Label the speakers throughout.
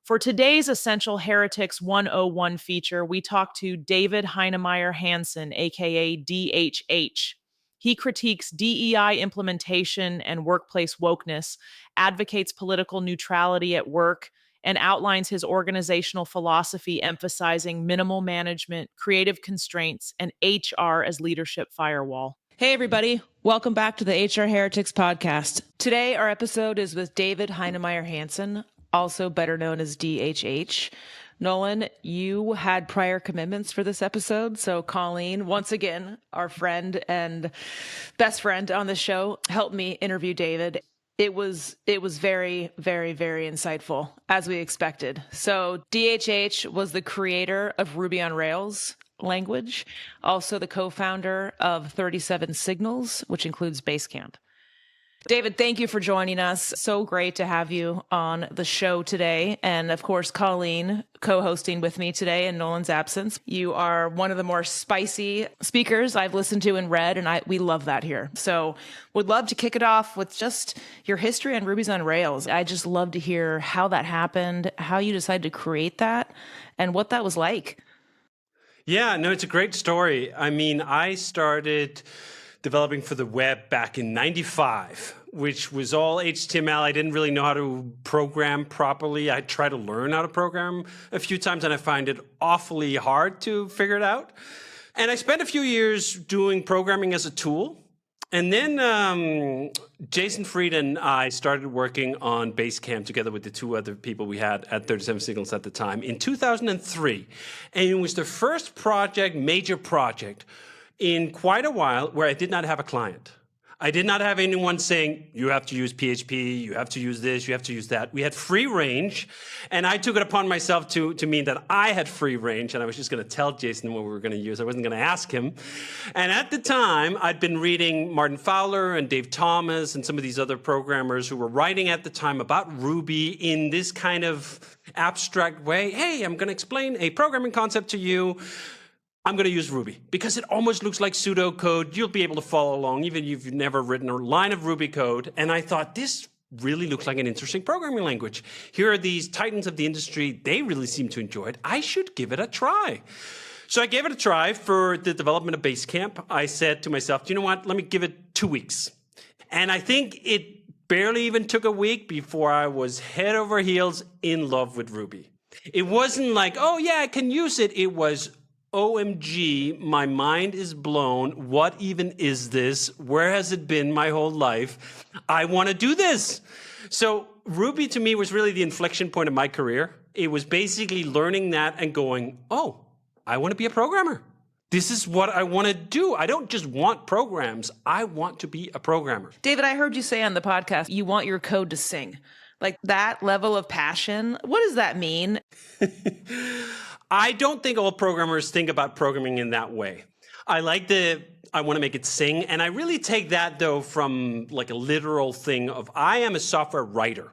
Speaker 1: For today's Essential Heretics 101 feature, we talk to David Heinemeier Hansson, aka DHH. He critiques DEI implementation and workplace wokeness, advocates political neutrality at work, and outlines his organizational philosophy emphasizing minimal management, creative constraints, and HR as leadership firewall. Hey, everybody. Welcome back to the HR Heretics podcast. Today, our episode is with David Heinemeier Hansson, also better known as DHH. Nolan, you had prior commitments for this episode. So Colleen, once again, our friend and best friend on the show, helped me interview David. It was very, very, very insightful, as we expected. So DHH was the creator of Ruby on Rails language, also the co-founder of 37 Signals, which includes Basecamp. David, thank you for joining us. So great to have you on the show today. And of course, Colleen co-hosting with me today in Nolan's absence. You are one of the more spicy speakers I've listened to and read, and we love that here. So would love to kick it off with just your history on Ruby's on Rails. I just love to hear how that happened, how you decided to create that, and what that was like.
Speaker 2: Yeah, no, it's a great story. I mean, I started developing for the web back in '95, which was all HTML. I didn't really know how to program properly. I tried to learn how to program a few times, and I find it awfully hard to figure it out. And I spent a few years doing programming as a tool. And then Jason Fried and I started working on Basecamp together with the two other people we had at 37 Signals at the time in 2003. And it was the first major project, in quite a while where I did not have a client. I did not have anyone saying, you have to use PHP, you have to use this, you have to use that. We had free range, and I took it upon myself to mean that I had free range, and I was just going to tell Jason what we were going to use. I wasn't going to ask him. And at the time, I'd been reading Martin Fowler and Dave Thomas and some of these other programmers who were writing at the time about Ruby in this kind of abstract way. Hey, I'm going to explain a programming concept to you. I'm going to use Ruby because it almost looks like pseudocode. You'll be able to follow along even if you've never written a line of Ruby code. And I thought, this really looks like an interesting programming language. Here are these titans of the industry. They really seem to enjoy it. I should give it a try. So I gave it a try for the development of Basecamp. I said to myself, you know what? Let me give it 2 weeks. And I think it barely even took a week before I was head over heels in love with Ruby. It wasn't like, oh yeah, I can use it. It was, OMG, my mind is blown. What even is this? Where has it been my whole life? I want to do this. So Ruby to me was really the inflection point of my career. It was basically learning that and going, oh, I want to be a programmer. This is what I want to do. I don't just want programs. I want to be a programmer.
Speaker 1: David, I heard you say on the podcast, you want your code to sing. Like that level of passion. What does that mean?
Speaker 2: I don't think all programmers think about programming in that way. I want to make it sing. And I really take that, though, from like a literal thing of I am a software writer.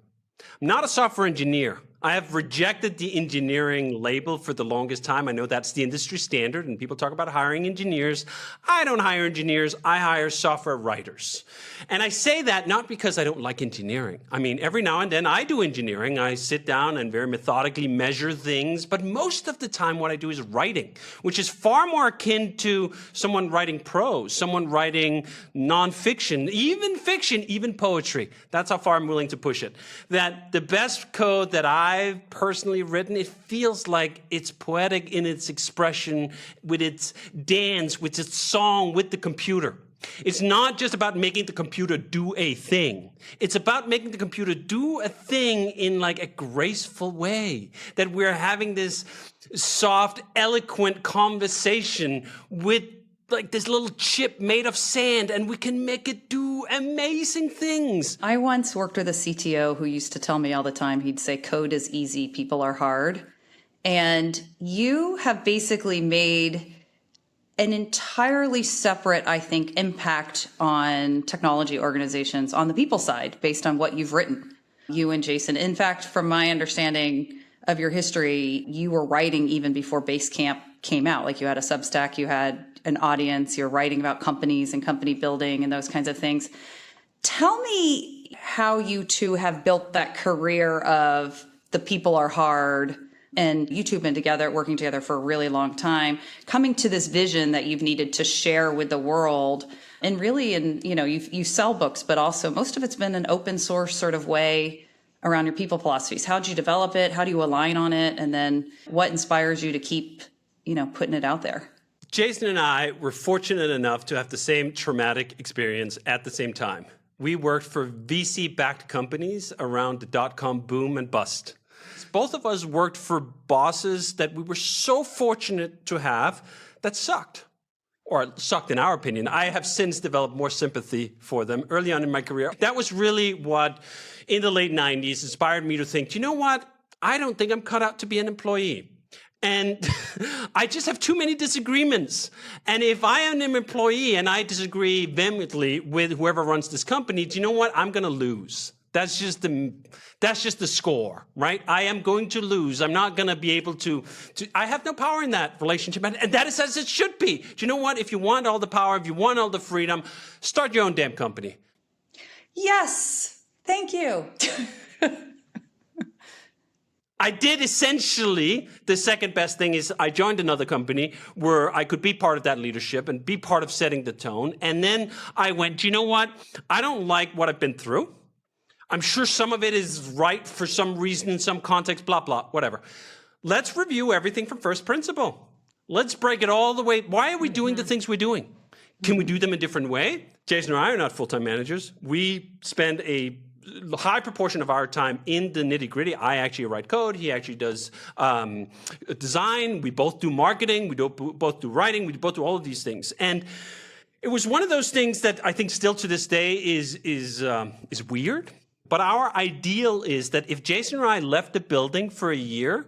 Speaker 2: I'm not a software engineer. I have rejected the engineering label for the longest time. I know that's the industry standard, and people talk about hiring engineers. I don't hire engineers. I hire software writers. And I say that not because I don't like engineering. I mean, every now and then I do engineering. I sit down and very methodically measure things. But most of the time what I do is writing, which is far more akin to someone writing prose, someone writing nonfiction, even fiction, even poetry. That's how far I'm willing to push it. That the best code that I've personally written, it feels like it's poetic in its expression, with its dance, with its song, with the computer. It's not just about making the computer do a thing. It's about making the computer do a thing in like a graceful way. That we're having this soft, eloquent conversation with like this little chip made of sand, and we can make it do amazing things.
Speaker 3: I once worked with a CTO who used to tell me all the time, he'd say, code is easy, people are hard. And you have basically made an entirely separate, I think, impact on technology organizations on the people side based on what you've written, you and Jason. In fact, from my understanding of your history, you were writing even before Basecamp came out. Like you had a Substack, you had an audience, you're writing about companies and company building and those kinds of things. Tell me how you two have built that career of the people are hard, and you two have been together, working together for a really long time, coming to this vision that you've needed to share with the world. And really, you sell books, but also most of it's been an open source sort of way around your people philosophies. How'd you develop it? How do you align on it? And then what inspires you to keep, putting it out there?
Speaker 2: Jason and I were fortunate enough to have the same traumatic experience at the same time. We worked for VC-backed companies around the dot-com boom and bust. Both of us worked for bosses that we were so fortunate to have that sucked, or sucked in our opinion. I have since developed more sympathy for them early on in my career. That was really what, in the late 90s, inspired me to think, you know what? I don't think I'm cut out to be an employee. And I just have too many disagreements. And if I am an employee and I disagree vehemently with whoever runs this company, do you know what? I'm going to lose. That's just the score, right? I am going to lose. I'm not going to be able to, I have no power in that relationship. And that is as it should be. Do you know what? If you want all the power, if you want all the freedom, start your own damn company.
Speaker 3: Yes. Thank you.
Speaker 2: I did essentially, the second best thing is I joined another company where I could be part of that leadership and be part of setting the tone. And then I went, do you know what? I don't like what I've been through. I'm sure some of it is right for some reason, in some context, blah, blah, whatever. Let's review everything from first principle. Let's break it all the way. Why are we doing the things we're doing? Can we do them a different way? Jason and I are not full-time managers. We spend a high proportion of our time in the nitty-gritty. I actually write code. He actually does design. We both do marketing. We both do writing. We both do all of these things. And it was one of those things that I think still to this day is weird. But our ideal is that if Jason and I left the building for a year,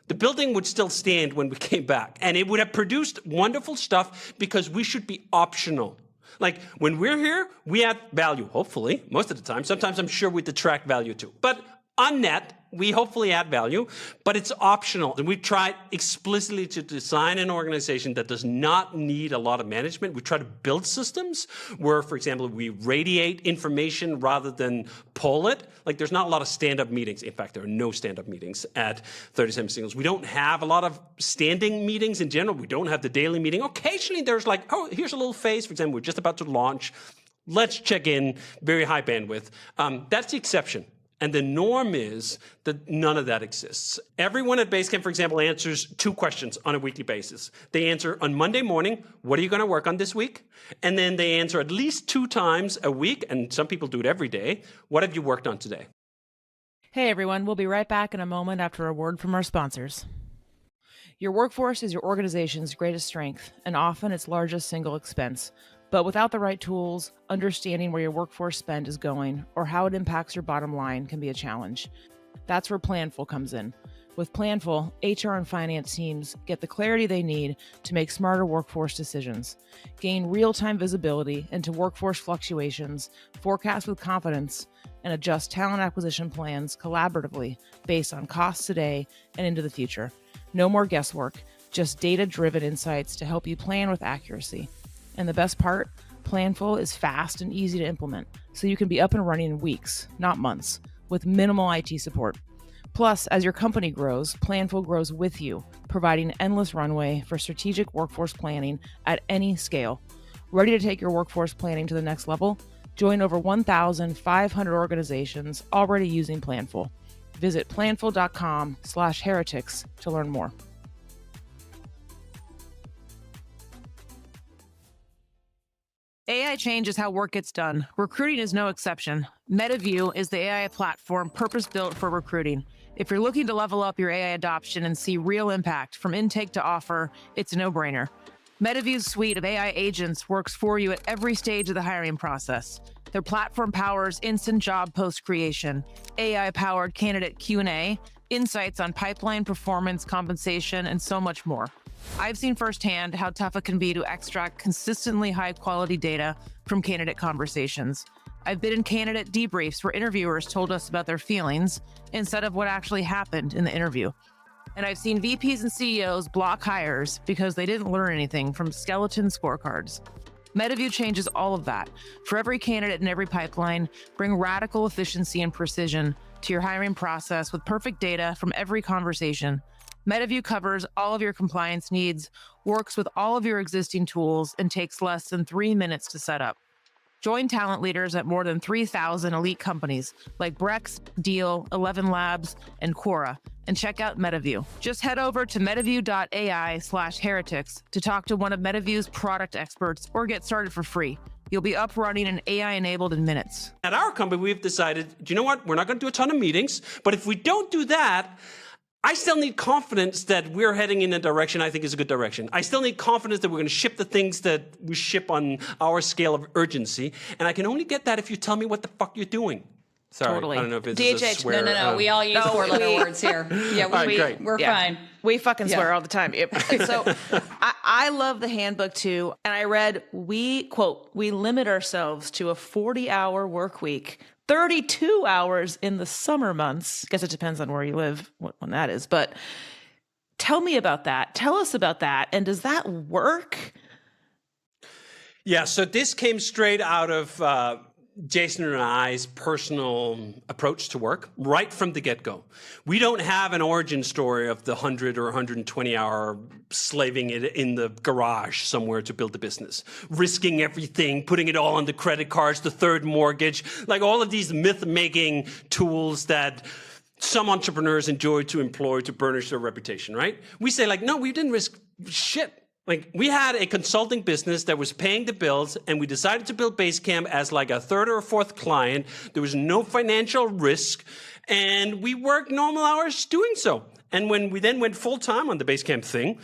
Speaker 2: the building would still stand when we came back. And it would have produced wonderful stuff because we should be optional. Like, when we're here, we add value, hopefully, most of the time. Sometimes I'm sure we detract value too. But on net, we hopefully add value, but it's optional. And we've tried explicitly to design an organization that does not need a lot of management. We try to build systems where, for example, we radiate information rather than pull it. Like, there's not a lot of stand-up meetings. In fact, there are no stand-up meetings at 37 Signals. We don't have a lot of standing meetings in general. We don't have the daily meeting. Occasionally, there's like, oh, here's a little phase. For example, we're just about to launch. Let's check in, very high bandwidth. That's the exception. And the norm is that none of that exists. Everyone at Basecamp, for example, answers 2 questions on a weekly basis. They answer on Monday morning, what are you going to work on this week? And then they answer at least 2 times a week, and some people do it every day, what have you worked on today?
Speaker 1: Hey everyone, we'll be right back in a moment after a word from our sponsors. Your workforce is your organization's greatest strength and often its largest single expense. But without the right tools, understanding where your workforce spend is going or how it impacts your bottom line can be a challenge. That's where Planful comes in. With Planful, HR and finance teams get the clarity they need to make smarter workforce decisions, gain real-time visibility into workforce fluctuations, forecast with confidence, and adjust talent acquisition plans collaboratively based on costs today and into the future. No more guesswork, just data-driven insights to help you plan with accuracy. And the best part, Planful is fast and easy to implement, so you can be up and running in weeks, not months, with minimal IT support. Plus, as your company grows, Planful grows with you, providing endless runway for strategic workforce planning at any scale. Ready to take your workforce planning to the next level? Join over 1,500 organizations already using Planful. Visit planful.com/heretics to learn more. AI changes how work gets done. Recruiting is no exception. Metaview is the AI platform purpose-built for recruiting. If you're looking to level up your AI adoption and see real impact from intake to offer, it's a no-brainer. Metaview's suite of AI agents works for you at every stage of the hiring process. Their platform powers instant job post creation, AI-powered candidate Q&A, insights on pipeline performance, compensation, and so much more. I've seen firsthand how tough it can be to extract consistently high-quality data from candidate conversations. I've been in candidate debriefs where interviewers told us about their feelings instead of what actually happened in the interview. And I've seen VPs and CEOs block hires because they didn't learn anything from skeleton scorecards. Metaview changes all of that. For every candidate in every pipeline, bring radical efficiency and precision to your hiring process with perfect data from every conversation. Metaview covers all of your compliance needs, works with all of your existing tools, and takes less than 3 minutes to set up. Join talent leaders at more than 3,000 elite companies like Brex, Deel, 11 Labs, and Quora, and check out Metaview. Just head over to metaview.ai/heretics to talk to one of Metaview's product experts or get started for free. You'll be up, running, and AI-enabled in minutes.
Speaker 2: At our company, we've decided, do you know what? We're not going to do a ton of meetings, but if we don't do that, I still need confidence that we're heading in a direction I think is a good direction. I still need confidence that we're going to ship the things that we ship on our scale of urgency. And I can only get that if you tell me what the fuck you're doing. Sorry,
Speaker 1: Totally.
Speaker 2: I don't know if it's
Speaker 3: DHH,
Speaker 2: a swear.
Speaker 3: no. We all use four-letter words here. Yeah,
Speaker 2: great.
Speaker 3: we're fine.
Speaker 1: We fucking swear
Speaker 3: Yeah.
Speaker 1: all the time. So I love the handbook too. And I read, we limit ourselves to a 40-hour work week, 32 hours in the summer months. I guess it depends on where you live, when that is. But tell me about that. Tell us about that. And does that work?
Speaker 2: Yeah, so this came straight out of Jason and I's personal approach to work right from the get-go. We don't have an origin story of the 100 or 120 hour slaving it in the garage somewhere to build a business, risking everything, putting it all on the credit cards, the third mortgage, like all of these myth-making tools that some entrepreneurs enjoy to employ to burnish their reputation, right? We say like, no, we didn't risk shit. Like, we had a consulting business that was paying the bills, and we decided to build Basecamp as like a third or a fourth client. There was no financial risk, and we worked normal hours doing so. And when we then went full-time on the Basecamp thing,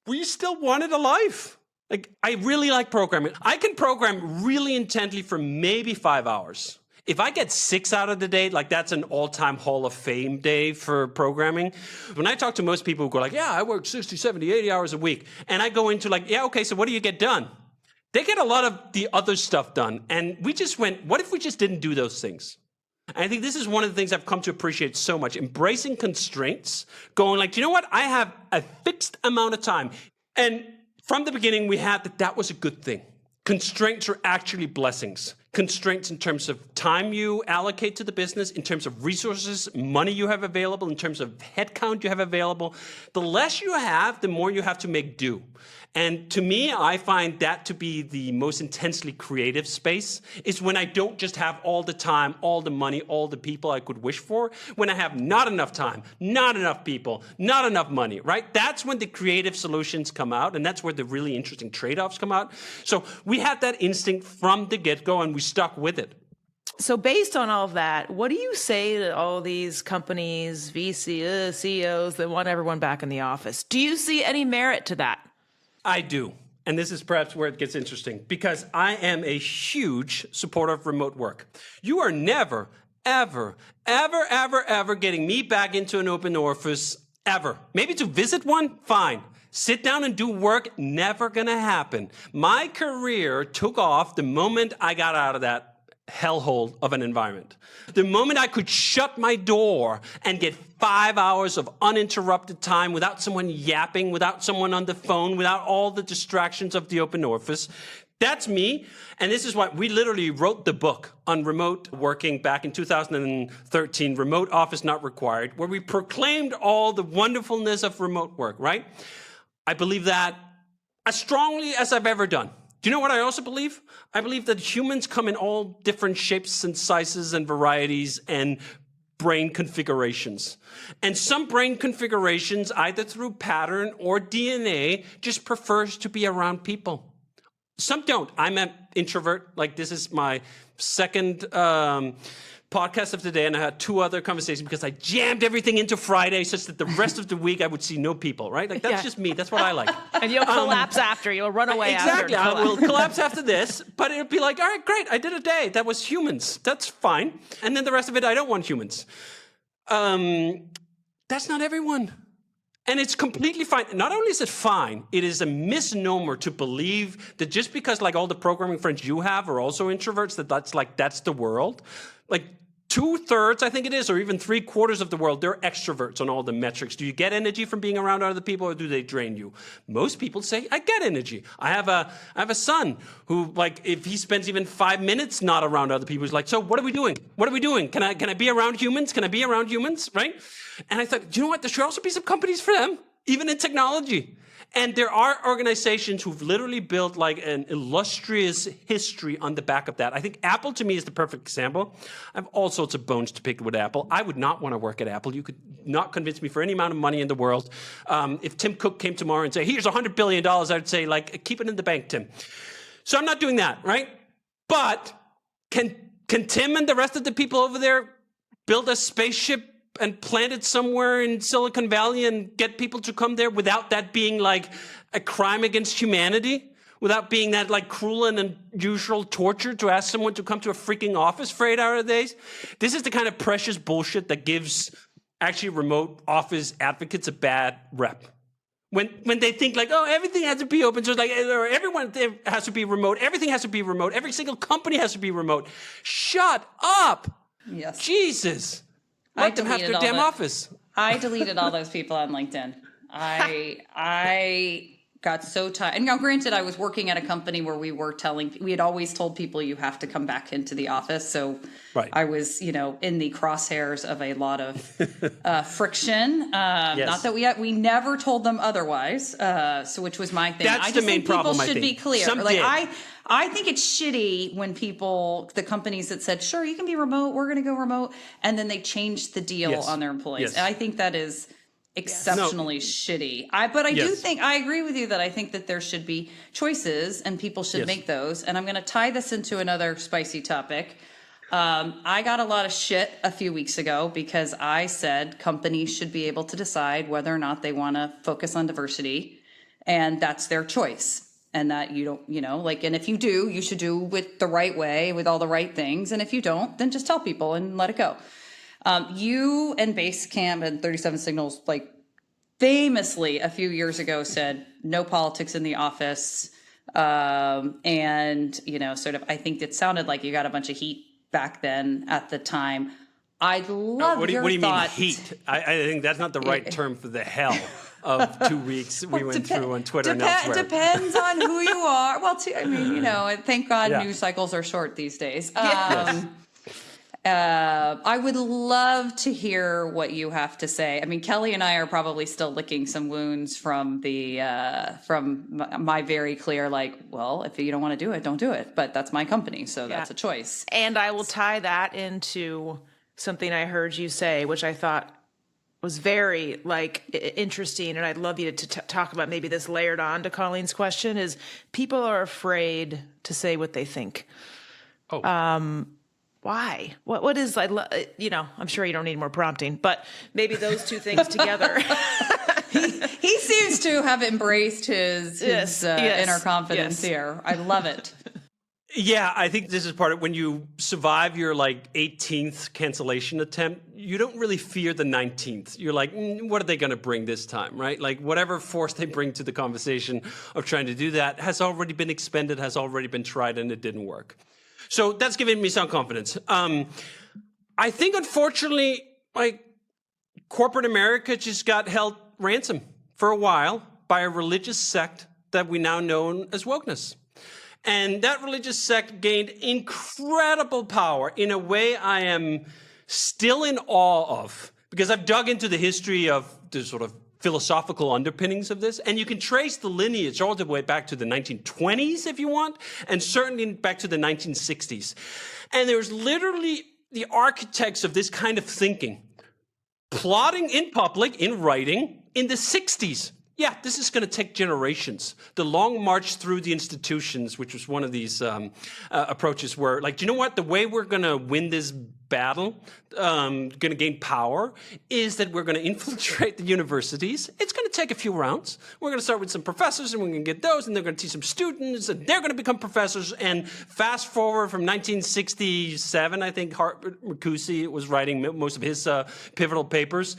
Speaker 2: we still wanted a life. Like, I really like programming. I can program really intently for maybe 5 hours. If I get 6 out of the day, like that's an all-time Hall of Fame day for programming. When I talk to most people who go like, yeah, I work 60, 70, 80 hours a week. And I go into like, yeah, okay, so what do you get done? They get a lot of the other stuff done. And we just went, what if we just didn't do those things? And I think this is one of the things I've come to appreciate so much, embracing constraints, going like, you know what? I have a fixed amount of time. And from the beginning, we had that was a good thing. Constraints are actually blessings. Constraints in terms of time you allocate to the business, in terms of resources, money you have available, in terms of headcount you have available. The less you have, the more you have to make do. And to me, I find that to be the most intensely creative space, is when I don't just have all the time, all the money, all the people I could wish for, when I have not enough time, not enough people, not enough money, right? That's when the creative solutions come out, and that's where the really interesting trade-offs come out. So we had that instinct from the get-go, and we stuck with it.
Speaker 1: So based on all of that, what do you say to all these companies, VC, CEOs that want everyone back in the office? Do you see any merit to that?
Speaker 2: I do. And this is perhaps where it gets interesting, because I am a huge supporter of remote work. You are never, ever, ever, ever, ever getting me back into an open office, ever. Maybe to visit one, fine. Sit down and do work, never gonna happen. My career took off the moment I got out of that hellhole of an environment. The moment I could shut my door and get 5 hours of uninterrupted time without someone yapping, without someone on the phone, without all the distractions of the open office, that's me. And this is why we literally wrote the book on remote working back in 2013, Remote Office Not Required, where we proclaimed all the wonderfulness of remote work, right? I believe that as strongly as I've ever done. Do you know what I also believe? I believe that humans come in all different shapes and sizes and varieties and brain configurations. And some brain configurations, either through pattern or DNA, just prefers to be around people. Some don't. I'm an introvert. Like, this is my second podcast of the day, and I had 2 other conversations because I jammed everything into Friday such that the rest of the week I would see no people, right? Like, that's just me. That's what I like.
Speaker 1: And you'll collapse after. You'll run away
Speaker 2: exactly.
Speaker 1: after.
Speaker 2: I will collapse after this, but it'll be like, all right, great. I did a day. That was humans. That's fine. And then the rest of it, I don't want humans. That's not everyone. And it's completely fine. Not only is it fine, it is a misnomer to believe that just because like all the programming friends you have are also introverts, that's the world. Like, 2/3, I think it is, or even 3/4 of the world, they're extroverts on all the metrics. Do you get energy from being around other people, or do they drain you? Most people say, I get energy. I have a son who, like, if he spends even 5 minutes not around other people, he's like, so what are we doing? What are we doing? Can I be around humans? Can I be around humans, right? And I thought, you know what? There should also be some companies for them, even in technology. And there are organizations who've literally built like an illustrious history on the back of that. I think Apple, to me, is the perfect example. I have all sorts of bones to pick with Apple. I would not want to work at Apple. You could not convince me for any amount of money in the world. If Tim Cook came tomorrow and said, here's $100 billion, I'd say, like, keep it in the bank, Tim. So I'm not doing that, right? But can Tim and the rest of the people over there build a spaceship and plant it somewhere in Silicon Valley and get people to come there without that being like a crime against humanity? Without being that like cruel and unusual torture to ask someone to come to a freaking office for 8 hour days? This is the kind of precious bullshit that gives actually remote office advocates a bad rep. When they think like, oh, everything has to be open source, like, or everyone has to be remote, everything has to be remote, every single company has to be remote. Shut up.
Speaker 3: Yes.
Speaker 2: Jesus. Let them have their damn office.
Speaker 3: I deleted all those people on LinkedIn. I got so tired. And now, granted, I was working at a company where we had always told people you have to come back into the office. So right. I was, in the crosshairs of a lot of friction. Yes. Not that we never told them otherwise. So which was my thing.
Speaker 2: That's the main problem.
Speaker 3: People should be clear.
Speaker 2: Some
Speaker 3: like
Speaker 2: did.
Speaker 3: I think it's shitty when the companies that said, sure, you can be remote, we're going to go remote, and then they changed the deal on their employees.
Speaker 2: Yes.
Speaker 3: And I think that is exceptionally shitty. But I do think, I agree with you that I think that there should be choices and people should make those. And I'm going to tie this into another spicy topic. I got a lot of shit a few weeks ago because I said companies should be able to decide whether or not they want to focus on diversity, and that's their choice. And that you don't, and if you do, you should do it the right way with all the right things. And if you don't, then just tell people and let it go. You and Basecamp and 37 Signals, like, famously a few years ago said no politics in the office. And, sort of, I think it sounded like you got a bunch of heat back then at the time. I'd love
Speaker 2: what do you mean
Speaker 3: heat?
Speaker 2: I think that's not the right term for the hell of 2 weeks we went through on Twitter and elsewhere.
Speaker 3: Depends on who you are. Well, thank God news cycles are short these days. I would love to hear what you have to say. I mean, Kelly and I are probably still licking some wounds from my very clear, like, well, if you don't want to do it, don't do it. But that's my company, so that's a choice.
Speaker 1: And I will tie that into something I heard you say, which I thought was very interesting, and I'd love you to talk about maybe this layered on to Colleen's question, is people are afraid to say what they think. Why? What is, I'm sure you don't need more prompting, but maybe those two things together.
Speaker 3: He seems to have embraced his inner confidence here. I love it.
Speaker 2: Yeah, I think this is part of when you survive your 18th cancellation attempt, you don't really fear the 19th. You're like, what are they going to bring this time, right? Like whatever force they bring to the conversation of trying to do that has already been expended, has already been tried, and it didn't work. So that's giving me some confidence. I think, unfortunately, corporate America just got held ransom for a while by a religious sect that we now know as Wokeness. And that religious sect gained incredible power in a way I am still in awe of, because I've dug into the history of the sort of philosophical underpinnings of this, and you can trace the lineage all the way back to the 1920s if you want, and certainly back to the 1960s. And there's literally the architects of this kind of thinking plotting in public, in writing, in the 60s. Yeah, this is going to take generations. The long march through the institutions, which was one of these approaches where, do you know what? The way we're going to win this battle, going to gain power, is that we're going to infiltrate the universities. It's going to take a few rounds. We're going to start with some professors, and we're going to get those, and they're going to teach some students, and they're going to become professors. And fast forward from 1967, I think Marcuse was writing most of his pivotal papers.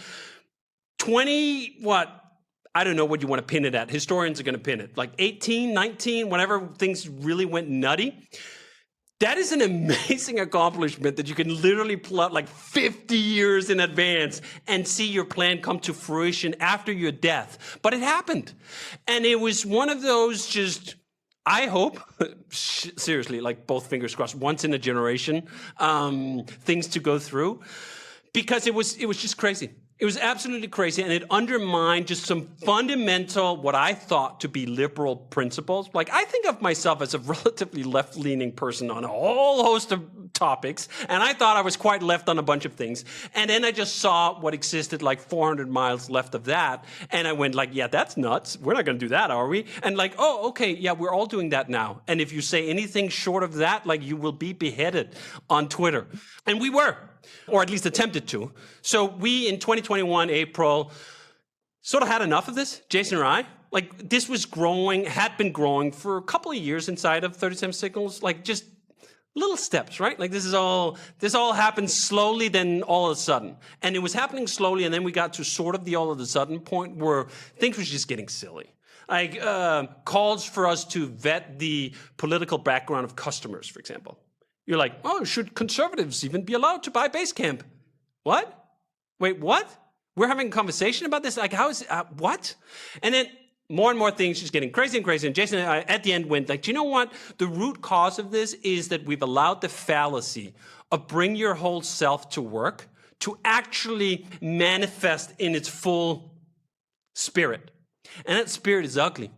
Speaker 2: I don't know what you want to pin it at. Historians are going to pin it. 18, 19, whenever things really went nutty. That is an amazing accomplishment that you can literally plot like 50 years in advance and see your plan come to fruition after your death. But it happened. And it was one of those just, I hope, seriously, like both fingers crossed, once in a generation, things to go through. Because it was just crazy. It was absolutely crazy, and it undermined just some fundamental, what I thought to be liberal principles. Like, I think of myself as a relatively left-leaning person on a whole host of topics, and I thought I was quite left on a bunch of things. And then I just saw what existed like 400 miles left of that, and I went like, yeah, that's nuts. We're not going to do that, are we? And like, oh, okay, yeah, we're all doing that now. And if you say anything short of that, like, you will be beheaded on Twitter. And we were. Or at least attempted to. So we, in 2021, April, sort of had enough of this, Jason and I. Like, this was growing, had been growing for a couple of years inside of 37 Signals, like just little steps, right? Like, this all happened slowly, then all of a sudden. And it was happening slowly, and then we got to sort of the all of a sudden point where things were just getting silly. Like, calls for us to vet the political background of customers, for example. You're like, oh, should conservatives even be allowed to buy Basecamp? What? Wait, what? We're having a conversation about this? Like, how is it? What? And then more and more things just getting crazy and crazy. And Jason and I, at the end, went like, do you know what? The root cause of this is that we've allowed the fallacy of bring your whole self to work to actually manifest in its full spirit. And that spirit is ugly.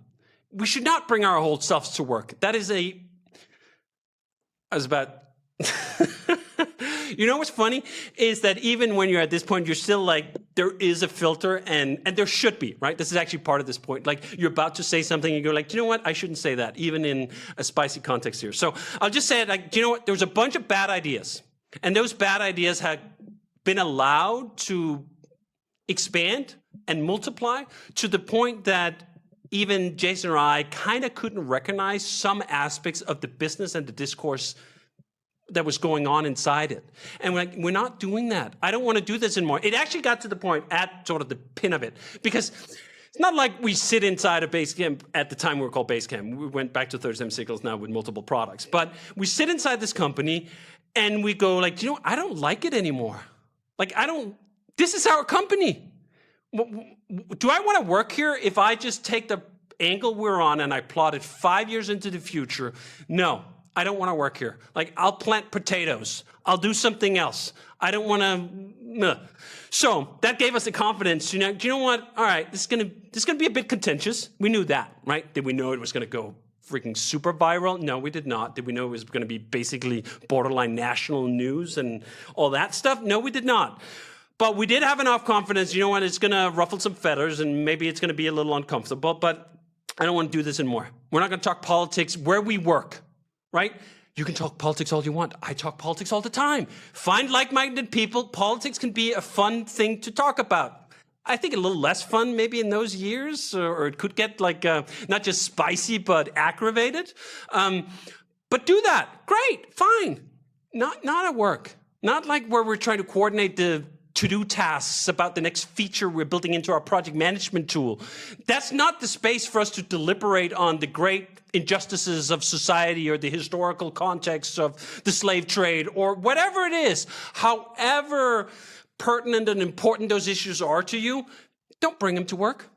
Speaker 2: We should not bring our whole selves to work. That is you know what's funny is that even when you're at this point, you're still like, there is a filter, and there should be, right? This is actually part of this point. Like, you're about to say something, and you're like, do you know what? I shouldn't say that, even in a spicy context here. So I'll just say it like, do you know what? There was a bunch of bad ideas, and those bad ideas had been allowed to expand and multiply to the point that even Jason or I kind of couldn't recognize some aspects of the business and the discourse that was going on inside it. And we're not doing that. I don't want to do this anymore. It actually got to the point at sort of the pin of it, because it's not like we sit inside of Basecamp. At the time we were called Basecamp. We went back to 37 Signals now with multiple products. But we sit inside this company and we go like, you know, I don't like it anymore. Like, this is our company. Do I want to work here if I just take the angle we're on and I plot it 5 years into the future? No. I don't want to work here. Like, I'll plant potatoes. I'll do something else. I don't want to. So that gave us the confidence. Do you know what? All right, this is gonna be a bit contentious. We knew that, right? Did we know it was going to go freaking super viral? No, we did not. Did we know it was going to be basically borderline national news and all that stuff? No, we did not. But we did have enough confidence. You know what? It's going to ruffle some feathers, and maybe it's going to be a little uncomfortable. But I don't want to do this anymore. We're not going to talk politics where we work. Right? You can talk politics all you want. I talk politics all the time. Find like-minded people. Politics can be a fun thing to talk about. I think a little less fun maybe in those years, or it could get like not just spicy, but aggravated. But do that. Great. Fine. Not at work. Not like where we're trying to coordinate the to-do tasks about the next feature we're building into our project management tool. That's not the space for us to deliberate on the great injustices of society or the historical context of the slave trade or whatever it is. However pertinent and important those issues are to you, don't bring them to work.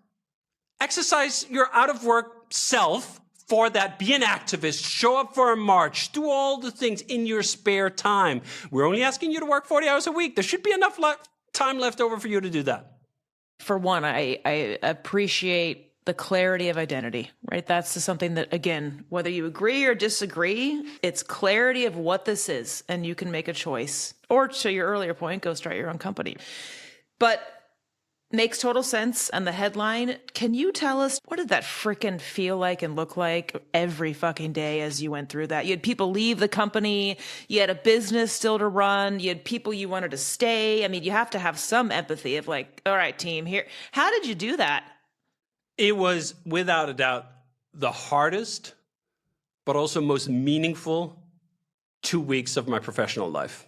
Speaker 2: Exercise your out-of-work self for that. Be an activist. Show up for a march. Do all the things in your spare time. We're only asking you to work 40 hours a week. There should be enough time left over for you to do that.
Speaker 1: For one, I appreciate the clarity of identity, right? That's something that, again, whether you agree or disagree, it's clarity of what this is, and you can make a choice. Or to your earlier point, go start your own company. But makes total sense. And the headline, can you tell us, what did that frickin' feel like and look like every fucking day as you went through that? You had people leave the company. You had a business still to run. You had people you wanted to stay. I mean, you have to have some empathy of like, all right, team, here. How did you do that?
Speaker 2: It was, without a doubt, the hardest, but also most meaningful 2 weeks of my professional life.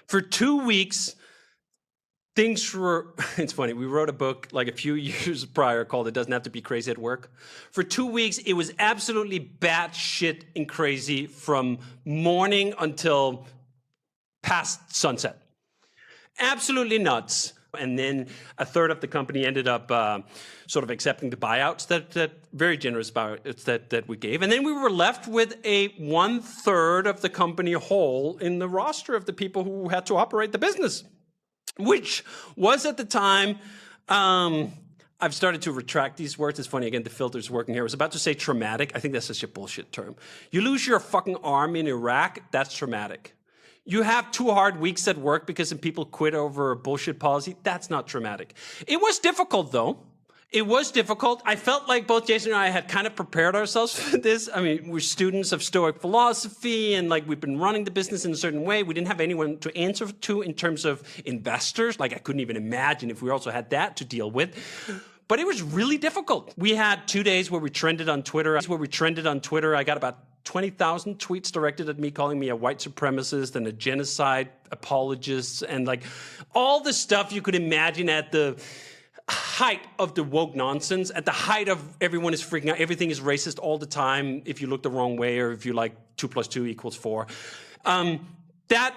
Speaker 2: For 2 weeks, things were, it's funny, we wrote a book like a few years prior called It Doesn't Have to Be Crazy at Work. For 2 weeks, it was absolutely batshit and crazy from morning until past sunset. Absolutely nuts. And then a third of the company ended up sort of accepting the buyouts, that very generous buyouts that we gave. And then we were left with a 1/3 of the company hole in the roster of the people who had to operate the business, which was at the time, I've started to retract these words. It's funny, again, the filter's working here. I was about to say traumatic. I think that's such a bullshit term. You lose your fucking arm in Iraq, that's traumatic. You have 2 hard weeks at work because some people quit over a bullshit policy. That's not traumatic. It was difficult, though. It was difficult. I felt like both Jason and I had kind of prepared ourselves for this. I mean, we're students of Stoic philosophy, and like we've been running the business in a certain way. We didn't have anyone to answer to in terms of investors. Like I couldn't even imagine if we also had that to deal with. But it was really difficult. We had 2 days where we trended on Twitter. I got about 20,000 tweets directed at me, calling me a white supremacist and a genocide apologist, and like all the stuff you could imagine at the height of the woke nonsense, at the height of everyone is freaking out, everything is racist all the time if you look the wrong way, or if you like 2 + 2 = 4. That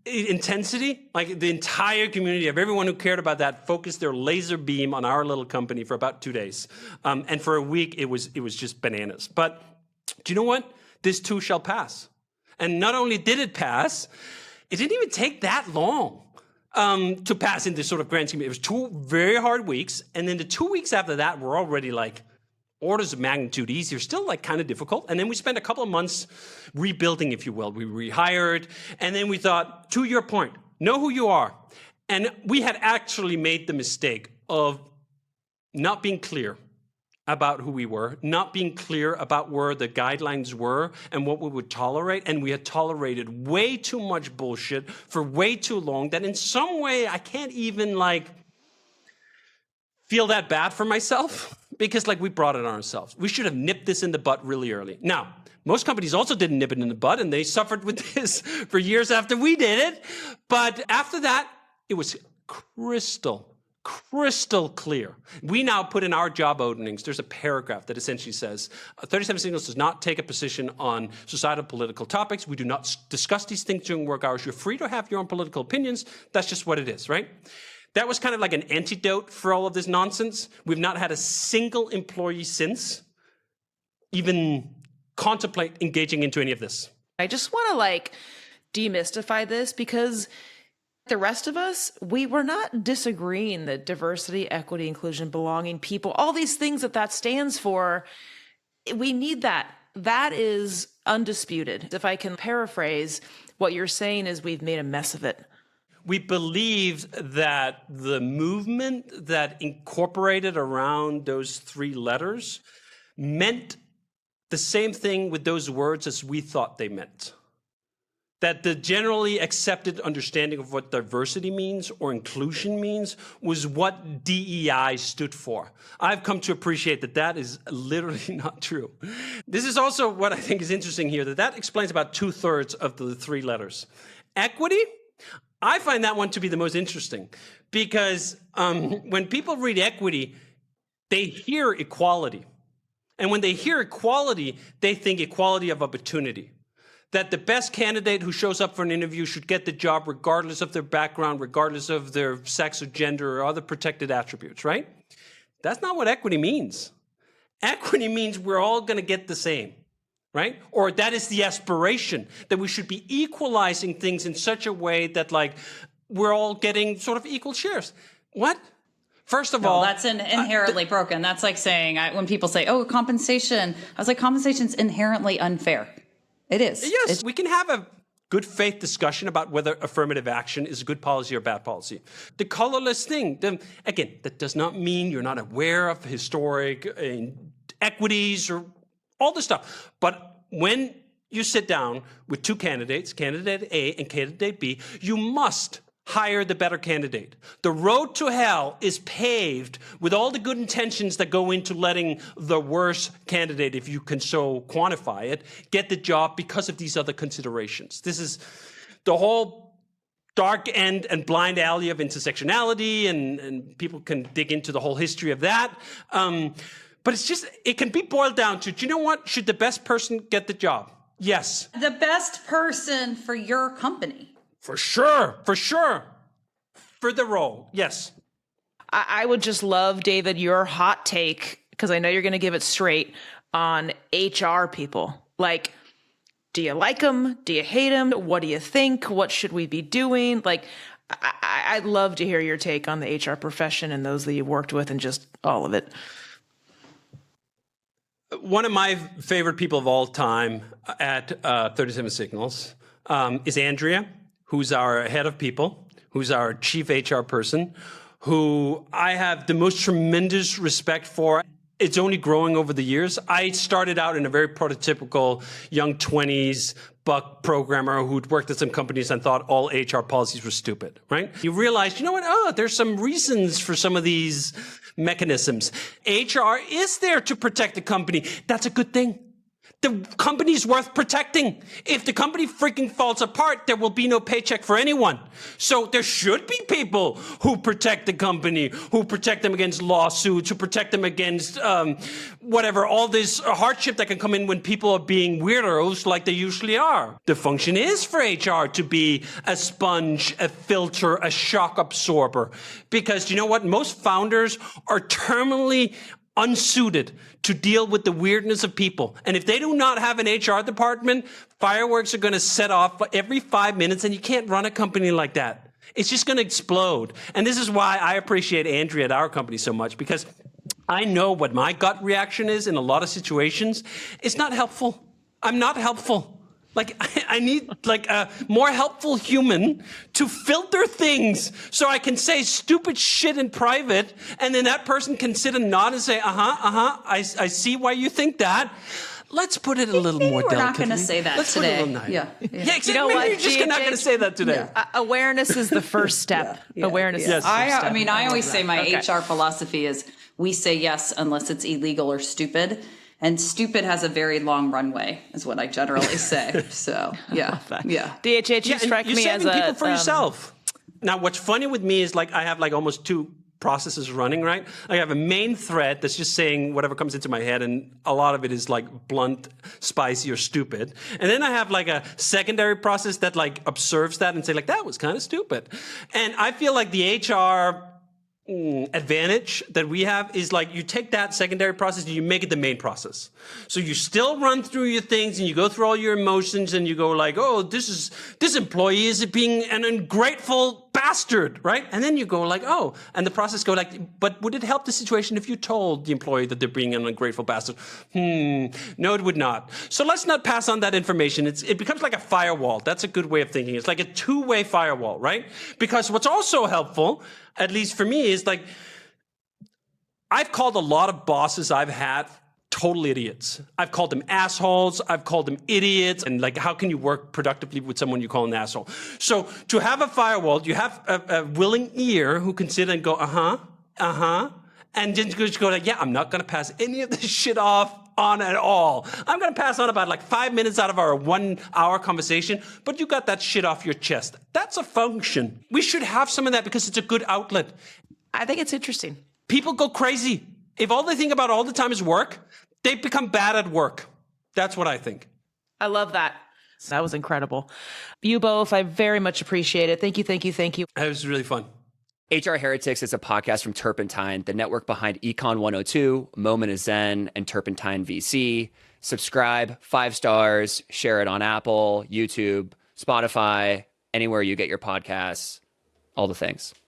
Speaker 2: intensity, like the entire community of everyone who cared about that focused their laser beam on our little company for about 2 days. And for a week, it was just bananas. But do you know what? This too shall pass. And not only did it pass, it didn't even take that long to pass in this sort of grand scheme. It was 2 very hard weeks. And then the 2 weeks after that were already like orders of magnitude easier, still like kind of difficult. And then we spent a couple of months rebuilding, if you will. We rehired. And then we thought, to your point, know who you are. And we had actually made the mistake of not being clear about who we were, not being clear about where the guidelines were and what we would tolerate. And we had tolerated way too much bullshit for way too long that in some way I can't even like feel that bad for myself because like we brought it on ourselves. We should have nipped this in the butt really early. Now, most companies also didn't nip it in the butt and they suffered with this for years after we did it. But after that, it was crystal clear. We now put in our job openings, there's a paragraph that essentially says, 37 Signals does not take a position on societal political topics. We do not discuss these things during work hours. You're free to have your own political opinions. That's just what it is, right? That was kind of like an antidote for all of this nonsense. We've not had a single employee since even contemplate engaging into any of this.
Speaker 1: I just want to like demystify this because the rest of us, we were not disagreeing that diversity, equity, inclusion, belonging, people, all these things that stands for, we need that. That is undisputed. If I can paraphrase, what you're saying is we've made a mess of it.
Speaker 2: We believed that the movement that incorporated around those 3 letters meant the same thing with those words as we thought they meant. That the generally accepted understanding of what diversity means or inclusion means was what DEI stood for. I've come to appreciate that that is literally not true. This is also what I think is interesting here, that explains about 2/3 of the 3 letters. Equity, I find that one to be the most interesting because when people read equity, they hear equality. And when they hear equality, they think equality of opportunity. That the best candidate who shows up for an interview should get the job regardless of their background, regardless of their sex or gender or other protected attributes, right? That's not what equity means. Equity means we're all going to get the same, right? Or that is the aspiration, that we should be equalizing things in such a way that like we're all getting sort of equal shares. What? First of all,
Speaker 3: that's inherently broken. That's like saying when people say, oh, compensation, I was like, compensation's inherently unfair. It is.
Speaker 2: Yes, we can have a good faith discussion about whether affirmative action is a good policy or bad policy. The colorless thing, again, that does not mean you're not aware of historic equities or all this stuff. But when you sit down with 2 candidates, candidate A and candidate B, you must hire the better candidate. The road to hell is paved with all the good intentions that go into letting the worst candidate, if you can so quantify it, get the job because of these other considerations. This is the whole dark end and blind alley of intersectionality, and people can dig into the whole history of that. But it's just, it can be boiled down to, do you know what? Should the best person get the job? Yes.
Speaker 3: The best person for your company.
Speaker 2: For sure. For sure. For the role. Yes.
Speaker 1: I would just love, David, your hot take, because I know you're going to give it straight, on HR people. Like, do you like them? Do you hate them? What do you think? What should we be doing? Like, I'd love to hear your take on the HR profession and those that you've worked with and just all of it.
Speaker 2: One of my favorite people of all time at 37 Signals is Andrea, who's our head of people, who's our chief HR person, who I have the most tremendous respect for. It's only growing over the years. I started out in a very prototypical young 20s buck programmer who'd worked at some companies and thought all HR policies were stupid, right? You realize, you know what? Oh, there's some reasons for some of these mechanisms. HR is there to protect the company. That's a good thing. The company's worth protecting. If the company freaking falls apart, there will be no paycheck for anyone. So there should be people who protect the company, who protect them against lawsuits, who protect them against whatever, all this hardship that can come in when people are being weirdos like they usually are. The function is for HR to be a sponge, a filter, a shock absorber. Because you know what? Most founders are terminally unsuited to deal with the weirdness of people. And if they do not have an HR department, fireworks are going to set off every 5 minutes, and you can't run a company like that. It's just going to explode. And this is why I appreciate Andrea at our company so much, because I know what my gut reaction is in a lot of situations. It's not helpful. I'm not helpful. Like, I need like a more helpful human to filter things so I can say stupid shit in private, and then that person can sit and nod and say, I see why you think that. Let's put it a little more delicately.
Speaker 3: We're not going to say that
Speaker 2: Let's
Speaker 3: today.
Speaker 2: Put it a little nice.
Speaker 3: Yeah,
Speaker 2: exactly.
Speaker 1: You know what,
Speaker 2: You're just not going to say that today.
Speaker 1: Yeah. Awareness is the first step. Awareness is the first step.
Speaker 3: I mean, I always say my HR philosophy is we say yes unless it's illegal or stupid. And stupid has a very long runway, is what I generally say. So, yeah.
Speaker 1: DHH, you strike me as a...
Speaker 2: people for yourself. Now, what's funny with me is like I have like almost two processes running, right? I have a main thread that's just saying whatever comes into my head, and a lot of it is like blunt, spicy, or stupid. And then I have like a secondary process that like observes that and say like, that was kind of stupid. And I feel like the HR advantage that we have is like you take that secondary process and you make it the main process. So you still run through your things and you go through all your emotions and you go like, oh, this employee is being an ungrateful bastard, right? And then you go like, oh, and the process go like, but would it help the situation if you told the employee that they're being an ungrateful bastard? No, it would not. So let's not pass on that information. It becomes like a firewall. That's a good way of thinking. It's like a two-way firewall, right? Because what's also helpful, at least for me, is like, I've called a lot of bosses I've had total idiots. I've called them assholes. I've called them idiots. And like, how can you work productively with someone you call an asshole? So to have a firewall, you have a willing ear who can sit and go, and then just go like, yeah, I'm not going to pass any of this shit off on at all. I'm going to pass on about like 5 minutes out of our 1 hour conversation, but you got that shit off your chest. That's a function. We should have some of that because it's a good outlet.
Speaker 1: I think it's interesting.
Speaker 2: People go crazy. If all they think about all the time is work, they become bad at work. That's what I think.
Speaker 1: I love that. That was incredible. You both, I very much appreciate it. Thank you. It
Speaker 2: was really fun.
Speaker 4: HR Heretics is a podcast from Turpentine, the network behind Econ 102, Moment of Zen, and Turpentine VC. Subscribe, 5 stars, share it on Apple, YouTube, Spotify, anywhere you get your podcasts, all the things.